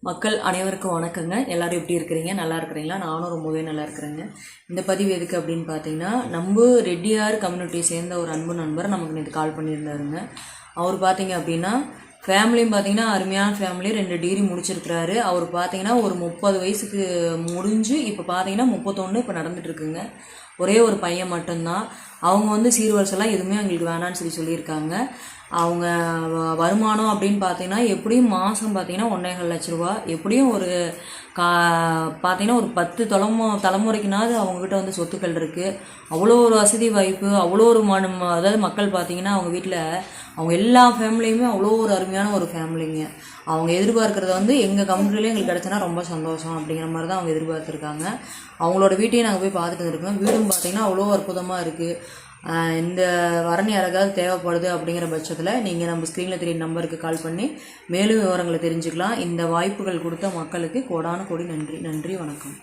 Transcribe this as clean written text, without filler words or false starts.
மக்கள் அனைவருக்கும் வணக்கங்க. எல்லோரும் எப்படி இருக்கிறீங்க? நல்லா இருக்கிறீங்களா? நானும் ரொம்பவே நல்லா இருக்கிறேங்க. இந்த பதிவு எதுக்கு அப்படின்னு பார்த்தீங்கன்னா, நம்ம ரெட்டியார் கம்யூனிட்டியை சேர்ந்த ஒரு அன்பு நண்பர் நமக்கு நேற்று கால் பண்ணியிருந்தாருங்க. அவர் பார்த்தீங்க அப்படின்னா ஃபேமிலியும் பார்த்தீங்கன்னா அருமையான ஃபேமிலி, 2 டிகிரி முடிச்சிருக்கிறாரு. அவர் பார்த்தீங்கன்னா ஒரு 30 வயசுக்கு முடிஞ்சு இப்போ பார்த்தீங்கன்னா 31 இப்போ நடந்துகிட்ருக்குங்க. ஒரே ஒரு பையன் மட்டும்தான். அவங்க வந்து சீர்வரிசெல்லாம் எதுவுமே அவங்களுக்கு வேணான்னு சொல்லியிருக்காங்க. அவங்க வருமானம் அப்படின்னு பார்த்தீங்கன்னா எப்படியும் மாதம் பார்த்தீங்கன்னா 1.25 லட்ச ரூபா, எப்படியும் ஒரு பார்த்தீங்கன்னா ஒரு 10 தலைமுறைக்குனாவது அவங்கக்கிட்ட வந்து சொத்துக்கள் இருக்குது. அவ்வளோ ஒரு வசதி வாய்ப்பு, அவ்வளோ ஒரு அதாவது மக்கள் பார்த்தீங்கன்னா அவங்க வீட்டில் அவங்க எல்லா ஃபேமிலியுமே அவ்வளோ ஒரு அருமையான ஒரு ஃபேமிலிங்க. அவங்க எதிர்பார்க்குறத வந்து எங்கள் கம்யூனிட்டிலே எங்களுக்கு கிடச்சினா ரொம்ப சந்தோஷம் அப்படிங்கிற மாதிரி தான் அவங்க எதிர்பார்த்துருக்காங்க. அவங்களோட வீட்டையும் நாங்கள் போய் பார்த்துட்டு வந்துருக்கோம். வீடும் பார்த்திங்கன்னா அவ்வளோ அற்புதமாக இருக்குது. இந்த வரன் யாராவது தேவைப்படுது அப்படிங்கிற பட்சத்தில் நீங்கள் நம்ம ஸ்க்ரீனில் தெரிய நம்பருக்கு கால் பண்ணி மேலும் விவரங்களை தெரிஞ்சுக்கலாம். இந்த வாய்ப்புகள் கொடுத்த மக்களுக்கு கோடான கோடி நன்றி. வணக்கம்.